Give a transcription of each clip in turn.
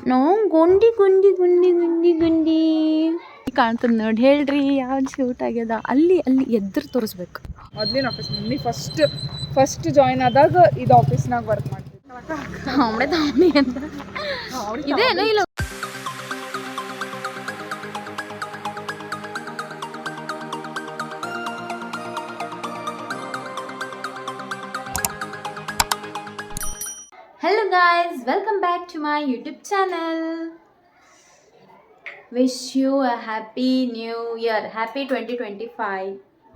ನಾವು ಗುಂಡಿ ಗುಂಡಿ ಗುಂಡಿ ಗುಂಡಿ ಗುಂಡಿ ಕಾಣ್ತದೆ ನೋಡಿ. ಹೇಳ್ರಿ ಯಾವ್ದು ಶೂಟ್ ಆಗ್ಯದ? ಅಲ್ಲಿ ಅಲ್ಲಿ ಎದ್ರು ತೋರಿಸ್ಬೇಕು. ಮೊದಲಿನ ಆಫೀಸ್ ಮಮ್ಮಿ ಫಸ್ಟ್ ಜಾಯ್ನ್ ಆದಾಗ ಇದು ಆಫೀಸ್ನಾಗ ವರ್ಕ್ ಮಾಡ್ತಿದ್ದೆ. ಅಂತ ಇದೇನು ಇಲ್ಲ. Hello guys, welcome back to my YouTube channel. Wish you a happy new year, happy 2025.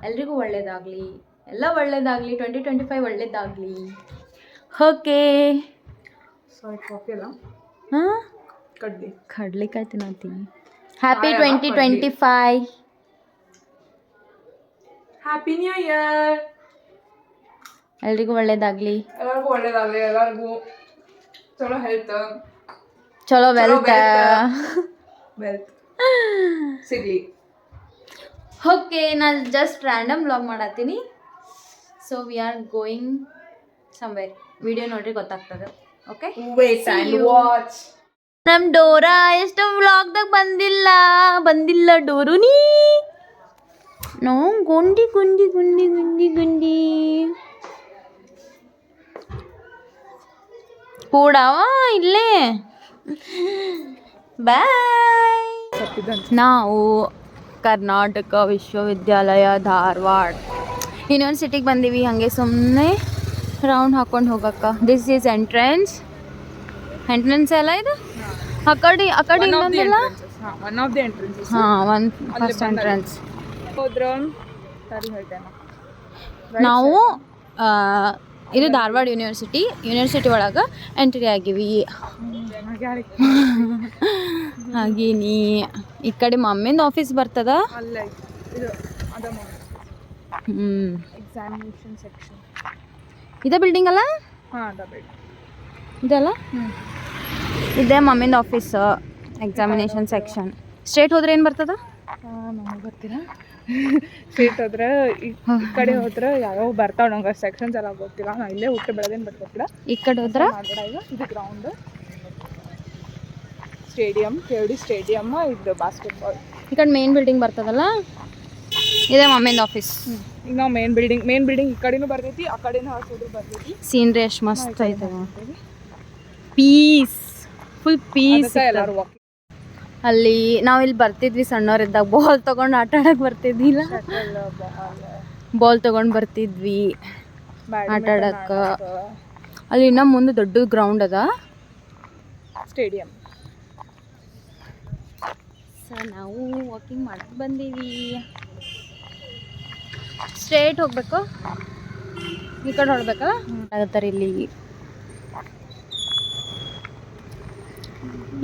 ಎಲ್ರಿಗೂ ಒಳ್ಳೇದಾಗಲಿ, ಎಲ್ಲ ಒಳ್ಳೇದಾಗಲಿ, 2025 ಒಳ್ಳೇದಾಗಲಿ. ಓಕೆ. ಸಾರಿ ಕಾಫಿ ಅಲ್ಲ, ಹಾಂ, ಕಡ್ಲಿಕಾಯಿ ತಿನ್ನತ್ತೀನಿ. ಹ್ಯಾಪಿ 2025. Happy new year. ಎಲ್ರಿಗೂ ಒಳ್ಳೇದಾಗಲಿ, ಎಲ್ಲರಿಗೂ ಚಲೋ ಹೆಲ್ತ್, ಚಲೋ ವೆಲ್ತ್ ಸಿಗ್ಲಿ. ಓಕೆ, ನಾನು ಜಸ್ಟ್ ರ್ಯಾಂಡಮ್ ವ್ಲಾಗ್ ಮಾಡತ್ತೀನಿ. So we are going somewhere. Video ನೋಡ್ರಿ ಗೊತ್ತಾಗ್ತದೆ. Okay, wait and watch. ನಮ್ಮ ಡೋರಾ ಎಷ್ಟು ವ್ಲಾಗ್ದಾಗ ಬಂದಿಲ್ಲ ಡೋರು ನೀ. ನಾವು ಗುಂಡಿ ಗುಂಡಿ ಗುಂಡಿ ಗುಂಡಿ ಗುಂಡಿ ಕೂಡವ ಇಲ್ಲೇ. ಬಾಯ್. ನಾವು ಕರ್ನಾಟಕ ವಿಶ್ವವಿದ್ಯಾಲಯ ಧಾರವಾಡ ಯೂನಿವರ್ಸಿಟಿಗೆ ಬಂದೀವಿ. ಹಾಗೆ ಸುಮ್ಮನೆ ರೌಂಡ್ ಹಾಕೊಂಡು ಹೋಗಕ್ಕ. ದಿಸ್ ಈಸ್ ಎಂಟ್ರೆನ್ಸ್ ಎಲ್ಲ ಇದು. ಆ ಕಡೆ ಇನ್ನೊಂದಿಲ್ಲ. ಹಾಂ, ಒಂದು ಫಸ್ಟ್ ಎಂಟ್ರೆನ್ಸ್. ನಾವು ಇದು ಧಾರವಾಡ ಯೂನಿವರ್ಸಿಟಿ ಒಳಗೆ ಎಂಟ್ರಿ ಆಗಿವಿ. ಹಾಗೇನಿ ಈ ಕಡೆ ಮಮ್ಮಿಂದ ಆಫೀಸ್ ಬರ್ತದ. ಎಕ್ಸಾಮಿನೇಷನ್ ಸೆಕ್ಷನ್ ಇದೇ ಬಿಲ್ಡಿಂಗ್ ಅಲ್ಲ? ಇದೆಲ್ಲ ಇದೇ ಮಮ್ಮಿಂದ ಆಫೀಸ್, ಎಕ್ಸಾಮಿನೇಷನ್ ಸೆಕ್ಷನ್. ಸ್ಟ್ರೇಟ್ ಹೋದ್ರೆ ಏನು ಬರ್ತದ? ನಮಗೆ ಗೊತ್ತಿಲ್ಲ. ಸ್ಟ್ರೇಟ್ ಹೋದ್ರೆ ಈ ಕಡೆ ಹೋದ್ರೆ ಯಾವ್ಯಾವ ಬರ್ತಾವ, ನಂಗೆ ಸೆಕ್ಷನ್ಸ್ ಎಲ್ಲ ಗೊತ್ತಿಲ್ಲ. ನಾ ಇಲ್ಲೇ ಹುಟ್ಟು ಬೆಳೆದೇನು ಬರ್ತಿಲ್ಲ. ಈ ಕಡೆ ಹೋದ್ರೆ ಇದು ಗ್ರೌಂಡ್, ಸ್ಟೇಡಿಯಂ, KD ಸ್ಟೇಡಿಯಮ್, ಇದು ಬಾಸ್ಕೆಟ್ಬಾಲ್. ಈ ಕಡೆ ಮೇನ್ ಬಿಲ್ಡಿಂಗ್ ಬರ್ತದಲ್ಲ, ಇದೇ ಮಮ್ಮಿಂದ ಆಫೀಸ್. ಈಗ ನಾವು ಮೇನ್ ಬಿಲ್ಡಿಂಗ್ ಈ ಕಡೆನೂ ಬರ್ತೈತಿ, ಆ ಕಡೆನೂ ಹಾಕಿದ್ರು ಬರ್ತೈತಿ. ಸೀನ್ರಿ ಎಷ್ಟು ಮಸ್ತ್ ಐತೆ. Peace, full peace. ಎಲ್ಲರೂ ಅಲ್ಲಿ ನಾವು ಇಲ್ಲಿ ಬರ್ತಿದ್ವಿ ಸಣ್ಣವರಿದ್ದಾಗ. ಬಾಲ್ ತೊಗೊಂಡು ಆಟ ಆಡಕ್ಕೆ ಬರ್ತಿದ್ವಿಲ್ಲ, ಬಾಲ್ ತೊಗೊಂಡು ಬರ್ತಿದ್ವಿ ಆಟ ಆಡಕ್ಕೆ. ಅಲ್ಲಿ ಇನ್ನೂ ಮುಂದೆ ದೊಡ್ಡ ಗ್ರೌಂಡ್ ಅದ, ಸ್ಟೇಡಿಯಂ. ಸೊ ನಾವು ವಾಕಿಂಗ್ ಮಾಡಕ್ಕೆ ಬಂದೀವಿ. ಸ್ಟ್ರೇಟ್ ಹೋಗ್ಬೇಕು, ಈ ಕಡೆ ಹೊಡ್ಬೇಕಾ ಆಗತ್ತಾರೆ.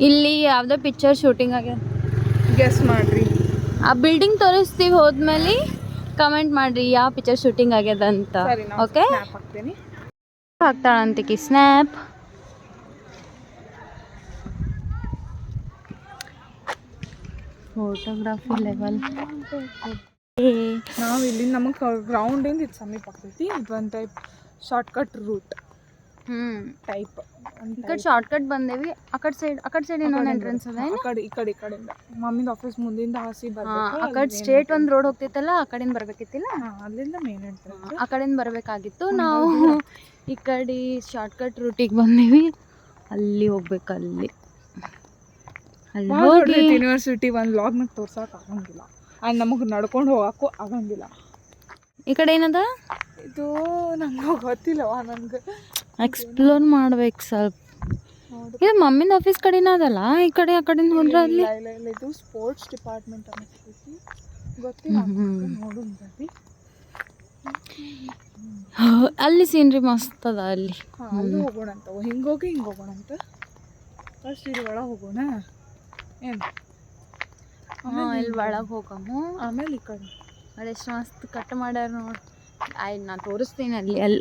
ಇಲ್ಲಿ ಯಾವುದೋ ಪಿಕ್ಚರ್ ಶೂಟಿಂಗ್ ಆಗ್ಯದ. ಗೆಸ್ ಮಾಡ್ರಿ. ಆ ಬಿಲ್ಡಿಂಗ್ ತೋರಿಸ್ತೀವಿ, ಹೋದ್ಮೇಲೆ ಕಮೆಂಟ್ ಮಾಡ್ರಿ ಯಾವ ಪಿಕ್ಚರ್ ಶೂಟಿಂಗ್ ಆಗ್ಯದ ಅಂತ. ಓಕೆ, ಹಾಕ್ತಾಳಂತಿಕಿ ಸ್ನ್ಯಾಪ್. Photography level. ನಾವು ಇಲ್ಲಿ ನಮಗೆ ಗ್ರೌಂಡಿಂದ ಇದು ಸಮೀಪ ಆಗ್ತೈತಿ. ಇದು ಒಂದು ಟೈಪ್ ಶಾರ್ಟ್ಕಟ್ ರೂಟ್ ಟೈಪ್. ಈ ಕಡೆ ಶಾರ್ಟ್ಕಟ್ ಬಂದೇವಿ. ಆ ಕಡೆ ಸೈಡ್ ಇನ್ನೊಂದು ಎಂಟ್ರೆನ್ಸ್ ಅದ. ಈ ಕಡೆಯಿಂದ ಮಮ್ಮಿಂದ ಆಫೀಸ್ ಮುಂದಿಂದ ಹಾಸಿ ಬರ್ಬೇಕು. ಆ ಕಡೆ ಸ್ಟ್ರೇಟ್ ಒಂದು ರೋಡ್ ಹೋಗ್ತೈತಲ್ಲ, ಆ ಕಡೆಯಿಂದ ಬರ್ಬೇಕಿತ್ತಿಲ್ಲ. ಅಲ್ಲಿಂದ ಮೇನ್ ಎಂಟ್ರೆನ್ಸ್. ಆ ಕಡೆಯಿಂದ ಬರಬೇಕಾಗಿತ್ತು. ನಾವು ಈ ಕಡೆ ಶಾರ್ಟ್ಕಟ್ ರೂಟಿಗೆ ಬಂದೀವಿ. ಅಲ್ಲಿ ಹೋಗ್ಬೇಕು. ಅಲ್ಲಿ ಹೋಗಿ ಯೂನಿವರ್ಸಿಟಿ ಒಂದು ವ್ಲಾಗ್ನಾಗ ತೋರ್ಸಕ್ಕೆ ಆಗಂಗಿಲ್ಲ, ಆ್ಯಂಡ್ ನಮಗೆ ನಡ್ಕೊಂಡು ಹೋಗಕ್ಕೂ ಆಗಂಗಿಲ್ಲ. ಈ ಕಡೆ ಏನದ? ಇದು ನಂಗೆ ಗೊತ್ತಿಲ್ಲವ. ನನಗೆ ಎಕ್ಸ್ಪ್ಲೋರ್ ಮಾಡ್ಬೇಕು ಸ್ವಲ್ಪ. ಇದು ಮಮ್ಮಿಂದ ಆಫೀಸ್ ಕಡೆನ ಅದಲ್ಲ, ಈ ಕಡೆ ಆ ಕಡೆಯಿಂದ ಹೋದ್ರೆ ಅಲ್ಲಿ ಇದು ಸ್ಪೋರ್ಟ್ಸ್ ಡಿಪಾರ್ಟ್ಮೆಂಟ್ ಅನ್ನಿಸ್ತೈತಿ, ಗೊತ್ತಿಲ್ಲ. ನೋಡುಂದಿ ಅಲ್ಲಿ ಸೀನ್ರಿ ಮಸ್ತ್ ಅದ. ಅಲ್ಲಿ ಅಲ್ಲಿ ಹೋಗೋಣಂತ, ಹಿಂಗೆ ಹೋಗೋಣಂತ. ಫಸ್ಟ್ ಇಲ್ಲಿ ಒಳಗೆ ಹೋಗೋಣ ಏನು? ಇಲ್ಲಿ ಒಳಗೆ ಹೋಗಮ್ಮ. ಆಮೇಲೆ ಈ ಕಡೆ ಅಲ್ಲಿ ಎಷ್ಟು ಮಸ್ತ್ ಕಟ್ ಮಾಡ್ಯಾರ ನೋಡಿ. ಆಯ್ತು, ನಾನು ತೋರಿಸ್ತೀನಿ.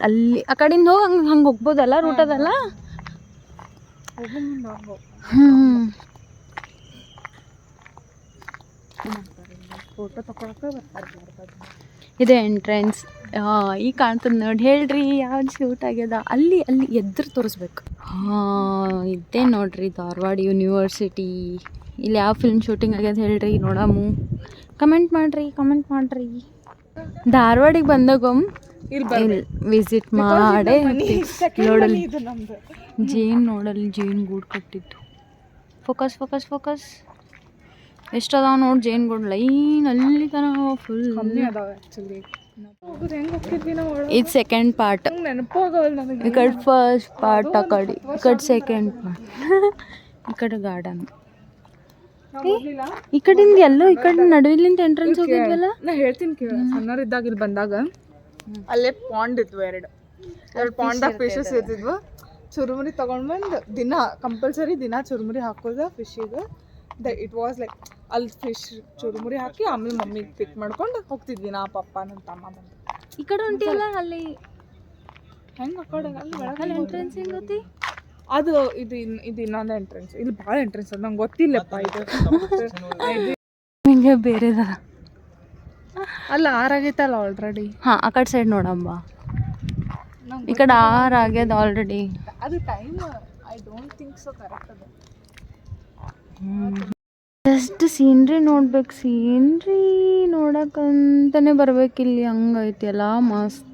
ಅಲ್ಲಿ ಆ ಕಡೆಯಿಂದ ಹೋಗಿ ಹಂಗೆ ಹೋಗ್ಬೋದಲ್ಲ, ರೂಟ್ ಅದಲ್ಲ. ಫೋಟೋ ತಗೊಳಕ್ಕೆ ಬರ್ತಾರೆ. ಇದೆ ಎಂಟ್ರೆನ್ಸ್. ಈಗ ಕಾಣ್ತದೆ ನೋಡಿ. ಹೇಳ್ರಿ ಯಾವ್ದು ಶೂಟ್ ಆಗ್ಯದ? ಅಲ್ಲಿ ಅಲ್ಲಿ ಎದ್ರು ತೋರಿಸ್ಬೇಕು. ಹಾಂ ಇದೇ ನೋಡ್ರಿ ಧಾರವಾಡ ಯೂನಿವರ್ಸಿಟಿ. ಇಲ್ಲಿ ಯಾವ ಫಿಲ್ಮ್ ಶೂಟಿಂಗ್ ಆಗ್ಯದ ಹೇಳ್ರಿ ನೋಡಮು. ಕಮೆಂಟ್ ಮಾಡಿರಿ. ಧಾರವಾಡಿಗೆ ಬಂದಾಗೊಮ್ಮೆ ಇಲ್ಲಿ ವಿಸಿಟ್ ಮಾಡೇ ನೋಡಲಿ. ಜೇನ್ ಗೂಡು ಕಟ್ಟಿದ್ದು. ಫೋಕಸ್ ಎಷ್ಟದಾವ ನೋಡಿ ಜೇನ್ ಗೂಡು ಲೈನ್ ಅಲ್ಲಿ ತನಕ ಫುಲ್ ಕಮ್ಮಿ ಅದಾವೆ ಆ್ಯಕ್ಚುಲಿ. ಹೆಂಗೆ ಹೋಗ್ತಿದ್ವಿ ನಾವು ಇದು ಸೆಕೆಂಡ್ ಪಾರ್ಟ್. ನೆನಪಾಗವಲ್ಲ ನನಗೆ. ಈ ಕಡೆ ಫಸ್ಟ್ ಪಾರ್ಟ್ ಆ ಕಡೆ, ಈ ಕಡೆ ಸೆಕೆಂಡ್ ಪಾರ್ಟ್. ಈ ಕಡೆ ಗಾರ್ಡನ್, ಈ ಕಡೆಯಿಂದ ಎಲ್ಲೋ ಈ ಕಡೆ ನಡುವಿಲಿಂದ ಎಂಟ್ರೆನ್ಸ್ ಹೋಗಿದ್ವಲ್ಲ. ನಾ ಹೇಳ್ತೀನಿ ಕೇಳ. ಸಣ್ಣರಿದ್ದಾಗ ಇಲ್ಲಿ ಬಂದಾಗ ಅಲ್ಲೇ ಪಾಂಡ್ ಇದ್ವು ಎರಡು ಪಾಂಡಾಗ ಫಿಶಸ್ ಇರ್ತಿದ್ವು. ಚುರುಮುರಿ ತೊಗೊಂಡ್ಬಂದು ದಿನ ಕಂಪಲ್ಸರಿ ಚುರುಮುರಿ ಹಾಕೋದು ಫಿಶಿಗೆ. ಇಟ್ ವಾಸ್ ಲೈಕ್ ಅಲ್ಲಿ ಫಿಶ್ ಚುರುಮುರಿ ಹಾಕಿ ಆಮೇಲೆ ಮಮ್ಮಿಗೆ ಪಿಕ್ ಮಾಡ್ಕೊಂಡು ಹೋಗ್ತಿದ್ವಿ ನಾ ಪಪ್ಪ ನನ್ನ ತಮ್ಮ ಬಂದು. ಈ ಕಡೆ ಹೊಂಟಿಯಲ್ಲ ಅಲ್ಲಿ ಹೆಂಗೆ ಆ ಕಡೆ ಅಲ್ಲಿ ಎಂಟ್ರೆನ್ಸ್ ಹೆಂಗೆ ಗೊತ್ತಿ? ಅದು ಇದು ಇನ್ನೊಂದು ಎಂಟ್ರೆನ್ಸ್. ಇಲ್ಲಿ ಭಾಳ ಎಂಟ್ರೆನ್ಸ್ ಅದು ನಂಗೆ ಗೊತ್ತಿಲ್ಲಪ್ಪ. ಇದು ಹಿಂಗೆ ಬೇರೆದ ಅಲ್ಲ ಆರಾಗೈತಲ್ಲ ಆಲ್ರೆಡಿ. ಹಾಂ ಆ ಕಡೆ ಸೈಡ್ ನೋಡಮ್ಮ. ಈ ಕಡೆ ಆಗ್ಯದ ಆಲ್ರೆಡಿ. ಅದು time I don't think so correct ಅದು. ಜಸ್ಟ್ ಸೀನ್ರಿ ನೋಡ್ಬೇಕು. ಸೀನ್ರಿ ನೋಡಕ್ಕಂತಾನೆ ಬರ್ಬೇಕಿಲ್ಲಿ. ಹಂಗೈತಿ ಎಲ್ಲ ಮಸ್ತ್.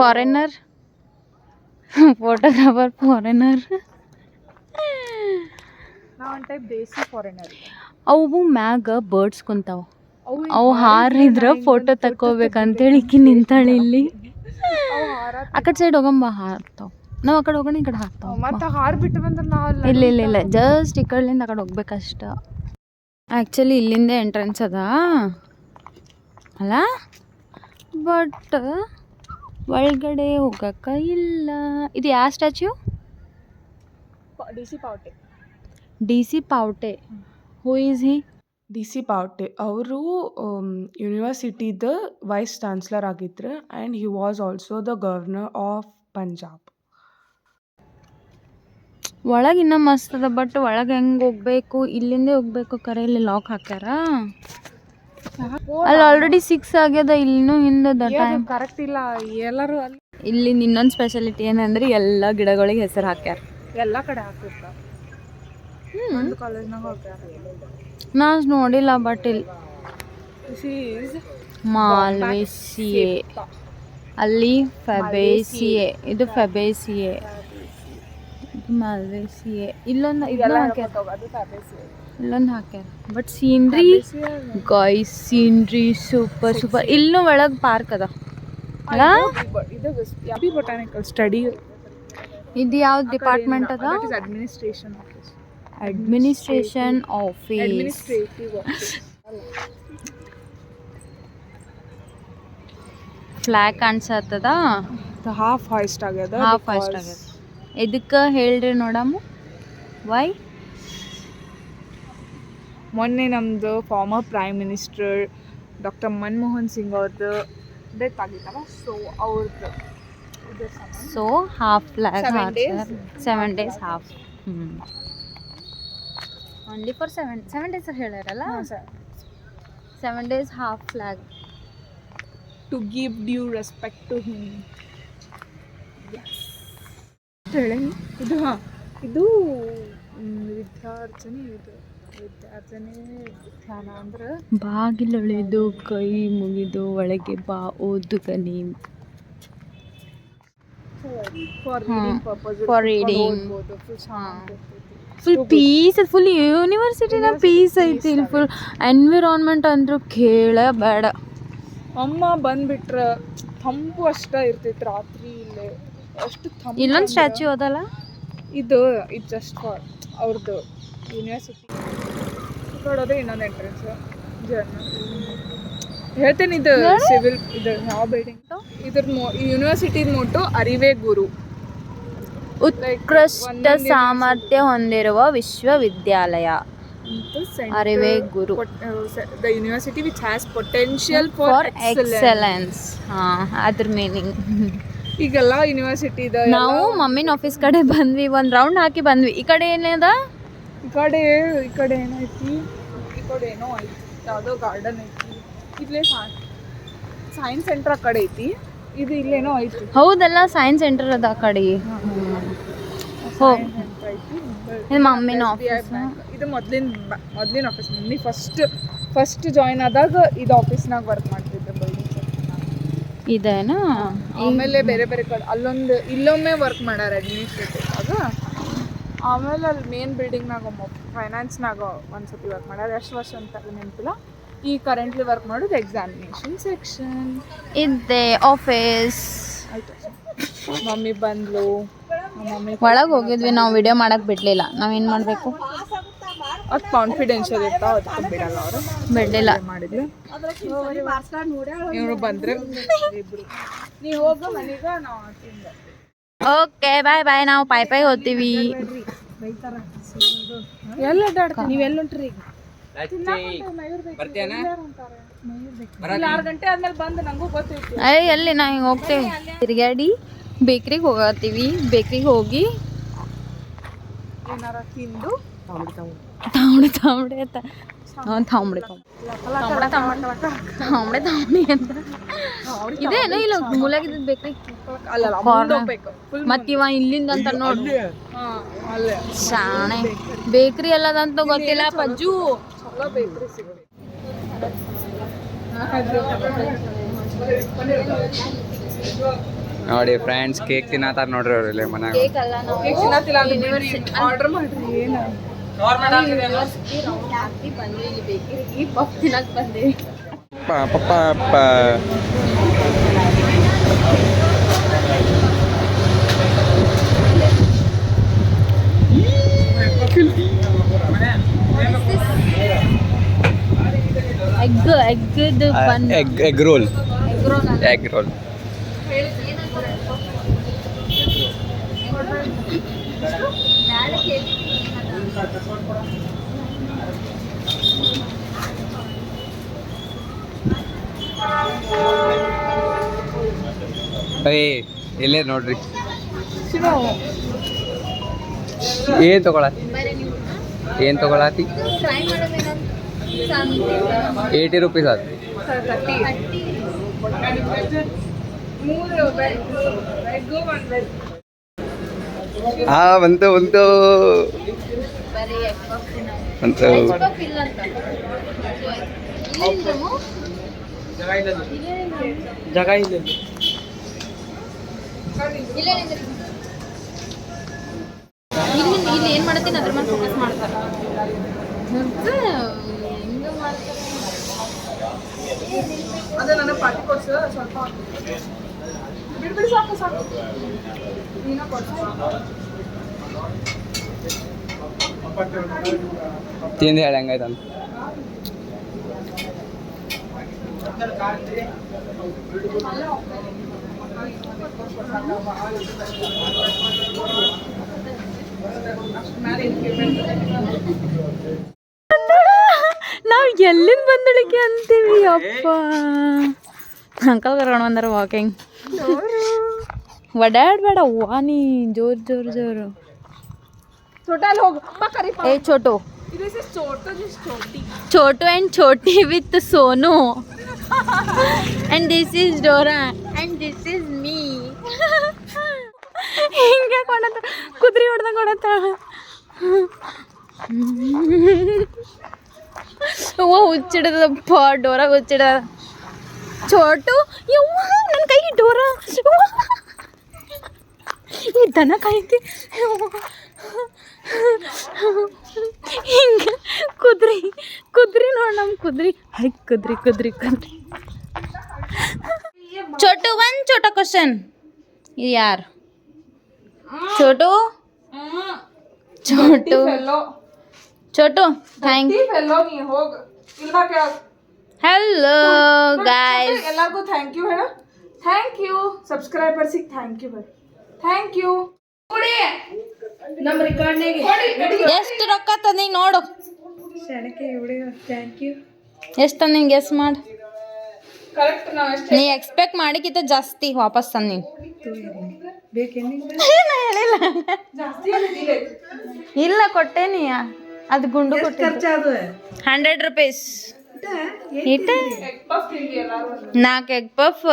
Foreigner photographer foreigner. ನಾವು ಒಂದು ಟೈಪ್ ದೇಸಿ ಫಾರಿನರ್. ಅವು ಮ್ಯಾಗ ಬರ್ಡ್ಸ್ ಕುಂತಾವ. ಅವು ಹಾರಿದ್ರೆ ಫೋಟೋ ತಗೋಬೇಕಂತೇಳಿ ಈಕಿ ನಿಂತಾಳೆ ಇಲ್ಲಿ. ಆ ಕಡೆ ಸೈಡ್ ಹೋಗಂಬ ಹಾರ್ತಾವ. ನಾವು ಆ ಕಡೆ ಹೋಗೋಣ, ಈ ಕಡೆ ಹಾರ್ತಾವ. ಮತ್ತೆ ಹಾರ್ ಬಿಟ್ಟು ಬಂದ್ರೆ ನಾವು ಇಲ್ಲ ಜಸ್ಟ್ ಈ ಕಡೆಯಿಂದ ಆ ಕಡೆ ಹೋಗ್ಬೇಕಷ್ಟ. ಆ್ಯಕ್ಚುಲಿ ಇಲ್ಲಿಂದ ಎಂಟ್ರೆನ್ಸ್ ಅದ ಅಲ್ಲ, ಬಟ್ ಒಳಗಡೆ ಹೋಗಕ್ಕ ಇಲ್ಲ. ಇದು ಯಾವ statue? D C Pavate. Who is he? DC Pavate ಅವರು ಯೂನಿವರ್ಸಿಟಿದ ವೈಸ್ ಚಾನ್ಸಲರ್ ಆಗಿದ್ರು. And he was also the governor of Punjab. ಒಳಗೆ ಇನ್ನೂ ಮಸ್ತ್ ಅದ, ಬಟ್ ಒಳಗೆ ಹೆಂಗೆ ಹೋಗ್ಬೇಕು? ಇಲ್ಲಿಂದೇ ಹೋಗ್ಬೇಕು. ಕರೆ ಇಲ್ಲಿ ಲಾಕ್ ಹಾಕ್ಯಾರ. ಅಲ್ಲಿ ಆಲ್ರೆಡಿ 6 ಆಗ್ಯದ. ಇಲ್ಲಿನೂ ಹಿಂದದ ಟೈಮ್ ಕರೆಕ್ಟ್ ಇಲ್ಲ. ಎಲ್ಲರೂ ಅಲ್ಲಿ ಇಲ್ಲಿ ಇನ್ನೊಂದು ಸ್ಪೆಷಾಲಿಟಿ ಏನಂದ್ರೆ ಎಲ್ಲ ಗಿಡಗಳಿಗೆ ಹೆಸರು ಹಾಕ್ಯಾರ. ಎಲ್ಲ ಕಡೆ ಹಾಕಿರ್ತಾರೆ. ಒಂದು ಕಾಲೇಜ್ನಾಗ ಹಾಕ್ಯಾರ. ನಾನು ನೋಡಿಲ್ಲ, ಬಟ್ ಇಲ್ಲಿ ಮಾಲ್ವೇಸಿಯೆ, ಅಲ್ಲಿ ಫೆಬೇಸಿಯೆ, ಇದು ಫೆಬೇಸಿಯೆ, ಇದು ಮಾಲ್ವೇಸಿಯೆ. ಇಲ್ಲೊಂದು ಹಾಕ್ಯಾರ. But scenery guys, scenery super. ಇಲ್ಲೂ ಒಳಗೆ ಪಾರ್ಕ್ ಅದ ಅಲ್ಲ. ಇದು ಬೊಟಾನಿಕಲ್ ಸ್ಟಡಿ. ಇದು ಯಾವ ಡಿಪಾರ್ಟ್ಮೆಂಟ್ ಅದ? Administration office. ಫ್ಲಾಗ್ ಕಾಣಿಸತ್ತದ. ಹಾಫ್ ಹಾಯ್ಸ್ಟ್ ಆಗ್ಯದ. ಇದಕ್ಕೆ ಹೇಳ್ರಿ ನೋಡಮ್ಮ. ವೈ? ಮೊನ್ನೆ ನಮ್ಮದು former prime minister doctor Manmohan Singh ಅವ್ರದ್ದು ಡೆತ್ ಆಗಿತ್ತಲ್ಲ. ಸೊ ಅವ್ರದ್ದು so half flag 7 days half. Only for 7 days ಹೇಳ್ಯಾರಲ್ಲ. 7 days half flag to give due respect to him. ಹೇಳಿ ಇದು. ಇದು ವಿದ್ಯಾರ್ಜನೆ. ಧ್ಯಾನ ಅಂದ್ರೆ ಬಾಗಿಲೊಳೆದು ಕೈ ಮುಗಿದು ಒಳಗೆ ಬಾ ಓದುಗನಿ. For reading full peace. Full ಯೂನಿವರ್ಸಿಟಿನ ಪೀಸ್ ಐತಿ. ಇಲ್ಲಿ ಫುಲ್ ಎನ್ವಿರಾನ್ಮೆಂಟ್ ಅಂದ್ರೂ ಕೇಳಬೇಡ. ಅಮ್ಮ ಬಂದ್ಬಿಟ್ರ ತಂಪು ಅಷ್ಟ ಇರ್ತೈತಿ ರಾತ್ರಿ ಇಲ್ಲೇ. ಅಷ್ಟು ತಂಪು. ಇಲ್ಲೊಂದು ಸ್ಟ್ಯಾಚ್ಯೂ ಅದಲ್ಲ, ಇದು ಜಸ್ಟ್ ಫಾರ್ ಅವ್ರದ್ದು ಯೂನಿವರ್ಸಿಟಿ. ನೋಡೋದೇ ಇನ್ನೊಂದು ಎಂಟ್ರೆನ್ಸ್. ಹೇಳ್ತೇನೆ. ಇದು ಸಿವಿಲ್. ಇದು ಯಾವ ಬಿಲ್ಡಿಂಗ್? ಇದ್ರ ಯೂನಿವರ್ಸಿಟಿದ ಮೋಟೋ ಅರಿವೇ ಗುರು. ಉತ್ಕೃಷ್ಟ ಸಾಮರ್ಥ್ಯ ಹೊಂದಿರುವ ವಿಶ್ವವಿದ್ಯಾಲಯ. ಅರಿವೇ ಗುರು. The university which has potential for excellence. ಅದ್ರ ಮೀನಿಂಗ್. ಈಗೆಲ್ಲ ಯೂನಿವರ್ಸಿಟಿ ಇದೆ. ನಾವು ಮಮ್ಮಿನ ಆಫೀಸ್ ಕಡೆ ಬಂದ್ವಿ, ಒಂದು ರೌಂಡ್ ಹಾಕಿ ಬಂದ್ವಿ. ಈ ಕಡೆ ಏನದ? ಈ ಕಡೆ ಏನೈತಿ? ಈ ಕಡೆ ಏನೋ ಐತಿ, ಯಾವುದೋ ಗಾರ್ಡನ್ ಐತಿ. ಇಲ್ಲೇ ಸೈನ್ಸ್ ಸೆಂಟರ್ ಆ ಕಡೆ ಐತಿ. ಇದು ಇಲ್ಲೇನೋ ಐತಿ. ಹೌದಲ್ಲ ಸೈನ್ಸ್ ಸೆಂಟರ್ ಅದ ಆ ಕಡೆ. ಹೋ ಇದು ಮಮ್ಮಿನ ಆಫೀಸ್. ಇದು ಮೊದ್ಲಿನ ಆಫೀಸ್. ಮಮ್ಮಿ ಫಸ್ಟ್ ಜಾಯಿನ್ ಆದಾಗ ಇದು ಆಫೀಸ್ನಾಗ ವರ್ಕ್ ಮಾಡ್ತಿದ್ದೆ ಬಿಲ್ಡಿಂಗ್. ಇದೇನಾ? ಆಮೇಲೆ ಬೇರೆ ಬೇರೆ ಕಡೆ ಇಲ್ಲೊಮ್ಮೆ ವರ್ಕ್ ಮಾಡ್ಯಾರ ಅಡ್ಮಿನಿಸ್ಟ್ರೇಟಿವ್ ಆಗ. ಆಮೇಲೆ ಅಲ್ಲಿ ಮೇನ್ ಬಿಲ್ಡಿಂಗ್ನಾಗ ಫೈನಾನ್ಸ್ನಾಗ ಒಂದ್ಸತಿ ವರ್ಕ್ ಮಾಡ್ಯಾರ. ಎಷ್ಟು ವರ್ಷ ಅಂತ ನೆನಪಿಲ್ಲ. ಈ ಕರೆಂಟ್ಲಿ ವರ್ಕ್ ಮಾಡೋದು ಎಕ್ಸಾಮಿನೇಷನ್ ಸೆಕ್ಷನ್. ಇದೆ ಆಫೀಸ್. ಆಯ್ತು, ಮಮ್ಮಿ ಬಂದ್ಲು. ಮಮ್ಮಿ ಒಳಗೆ ಹೋಗಿದ್ವಿ ನಾವು, ವಿಡಿಯೋ ಮಾಡಕ್ಕೆ ಬಿಡಲಿಲ್ಲ. ನಾವೇನು ಮಾಡಬೇಕು? ಅದು ಕಾನ್ಫಿಡೆನ್ಷಿಯಲ್ ಇರ್ತಾವ, ಅದಕ್ಕೆ ಬಿಡಲ್ಲ ಅವರು. ಬಿಡಲಿಲ್ಲ. ಮಾಡಿದ್ವಿ. ಇವರು ಬಂದ್ರೆ ನೀವು ಹೋಗೋ ಮನೆಗೆ ನಾವು ತಿಂದ. ಓಕೆ ಬಾಯ್ ಬಾಯ್. ನಾವು ಪೈ ಹೋಗ್ತೀವಿ. ಎಲ್ಲ ಅಡ್ಡಾಡ್ತೀವಿ. ನೀವು ಎಲ್ಲಿ ಹೊಂಟ್ರಿ ಈಗ? 6 ಗಂಟೆ ಆದ್ಮೇಲೆ ಬಂದು ನಂಗೂ ಗೊತ್ತೈತಿ. ಎಲ್ಲಿ ನಾ ಹಿಂಗೆ ಹೋಗ್ತೇವೆ ತಿರುಗಾಡಿ ಬೇಕ್ರಿಗೆ ಹೋಗತ್ತೀವಿ. ಬೇಕ್ರಿಗೆ ಹೋಗಿ ಏನಾರ ತಿಂದು ತಾಂಬಡಿ ಅಂತ ತಾಂಬಡಿ ಅಂತ ಇದೇನು ಇಲ್ಲ ಮೂಲಾಗಿದ್ದ ಬೇಕ್ರಿ. ಮತ್ತ ಇವ ಇಲ್ಲಿಂದ ಅಂತ ನೋಡಿ ಶಾಣೆ ಬೇಕ್ರಿ ಎಲ್ಲದಂತ ಗೊತ್ತಿಲ್ಲ ಪಜ್ಜು. ಬೇಕ್ರಿ ಸಿಗ್ತೈತಿ. ನೋಡಿ ಫ್ರೆಂಡ್ಸ್, ಕೇಕ್ ತಿನ್ನತ್ತಾರ ನೋಡ್ರಿ ಅವ್ರು ಇಲ್ಲಿ ಮನ್ಯಾಗ. ಕೇಕ್ ಅಲ್ಲ, ನಾವು ಆರ್ಡರ್ ಮಾಡ್ರಿ. ಏನು ಬಂದ್ವಿ ಇಲ್ಲಿ ಬೇಕ್ರಿಗೆ ಪಫ್ ತಿನ್ನಕ್ ಬಂದೇವಿ. ಪಪ್ಪ ಎಗ್ದು ಬನ್ ಎಗ್ ರೋಲ್. ಇಲ್ಲೇ ನೋಡ್ರಿ ಏನ್ ತಗೊಳತಿ 80 ರೂಪೀಸ್ ಆಯ್ತು. ಬಂತು ಜಾಗ ಇಲ್ಲ. ಇಲ್ಲಿ ಏನ್ ಮಾಡತ್ತೀನಿ ಅದ್ರ ಮೇಲೆ ಫೋಕಸ್ ಮಾಡ್ತಾರ. ಅದೇ ನನಗೆ ಪಾರ್ಟಿ ಕೊಡ್ಸ ಸ್ವಲ್ಪ ಬಿಡ್ಬಿಡಿ. ಸಾಕು ನೀನ ಕೊಡ್ಸ. ತಿಂದು ಹೇಳಿ ಹೆಂಗಾಯ್ತಂತ. ನಾವು ಎಲ್ಲಿಂದ ಬಂದಳಿಕೆ ಅಂತೀವಿ. ಅಪ್ಪ ಅಂಕಲ್ ಕರ್ಕೊಂಡು ಬಂದಾರ ವಾಕಿಂಗ್. ಓಡಾಡ್ಬೇಡ ಅವ್ವ ನೀ ಜೋರು. ಟೋಟಲ್ ಹೋಗು ಕರಿ. ಏ Chotu and Choti with Sonu. And this is Dora. And this is me. ಹಿಂಗೆ ಕೊಡತ್ತ ಕುದುರೆ ಹೊಡೆದ ಕೊಡತ್ತ. ಹುಚ್ಚಿಡದಪ್ಪ ಡೋರಾಗ ಹುಚ್ಚಿಡ. ಚೋಟು ಯವ್ವ ನನ್ನ ಕೈಗೆ ಡೋರ. ಈ ದನ ಕಾಯ್ತಿ ಹಿಂಗೆ ಕುದ್ರಿ ನೋಡ. ನಮ್ಮ ಕುದ್ರಿ ಕುದ್ರಿ. ಚೋಟು ಒನ್ ಚೋಟ ಕ್ವಶನ್. ಇದು ಯಾರು? Chotu thank you. Hello guys, ಎಲ್ಲರಿಗೂ ಥ್ಯಾಂಕ್ ಯು ಹೇಳ. ಥ್ಯಾಂಕ್ ಯು ಸಬ್ಸ್ಕ್ರೈಬರ್ಸಿಗೆ ಥ್ಯಾಂಕ್ ಯು. Thank you. ನಮ್ಮ ರೆಕಾರ್ಡ್ನಾಗೆ ಎಷ್ಟು ರೊಕ್ಕ ತಂದಿ ನೋಡು. Thank you. ಎಷ್ಟು ತಂದಿ ಗೆಸ್ ಮಾಡಿ. ಕರೆಕ್ಟ್. ನಾವು ಎಷ್ಟು ನೀ ಎಕ್ಸ್ಪೆಕ್ಟ್ ಮಾಡಿಕ್ಕಿಂತ ಜಾಸ್ತಿ ವಾಪಸ್ ತಂದಿ. ಇಲ್ಲ ಕೊಟ್ಟೇನಿ. ಅದು ಗುಂಡು ಕೊಟ್ಟೆ 100 ರೂಪೀಸ್. 4 ಎಗ್ ಪಫ್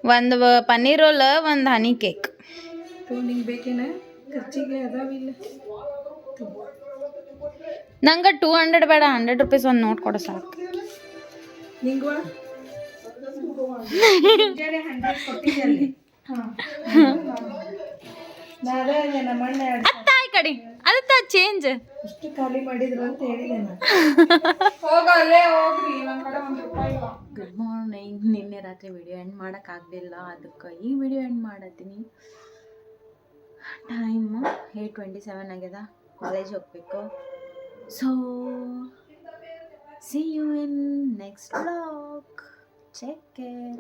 ಒಂದು ಪನ್ನೀರ್ ರೋಲ್, ಒಂದು ಹನಿ ಕೇಕ್. ನಿಂಗೆ ಬೇಕೇನ ಖರ್ಚಿಗೆ ಅದಾವಿಲ್ಲ ನಂಗೆ 200 ಬೇಡ, 100 ರೂಪೀಸ್ ಒಂದು ನೋಟ್ ಕೊಡು ಸಾಕು. ನಿಂಗುವ ಅತ್ತಾಯ್ ಕಡೆ ಅದತ್ತ ಚೇಂಜ್ ಎಷ್ಟು ಖಾಲಿ ಮಾಡಿದ್ರು ಅಂತ ಹೇಳಿದೆ ಹೋಗಲ್ಲೇ ಹೋಗ್ರಿ ನನ್ನ ಕಡೆ ₹1 ಇಲ್ಲ. Good morning. ನಿನ್ನೆ ರಾತ್ರಿ ವಿಡಿಯೋ ಎಂಡ್ ಮಾಡೋಕ್ಕಾಗಲಿಲ್ಲ, ಅದಕ್ಕೆ ಈ ವಿಡಿಯೋ ಎಂಡ್ ಮಾಡತ್ತೀನಿ. ಟೈಮ್ 8:27 ಆಗ್ಯದ, ಕಾಲೇಜ್ ಹೋಗ್ಬೇಕು. So see you in next vlog. Take care.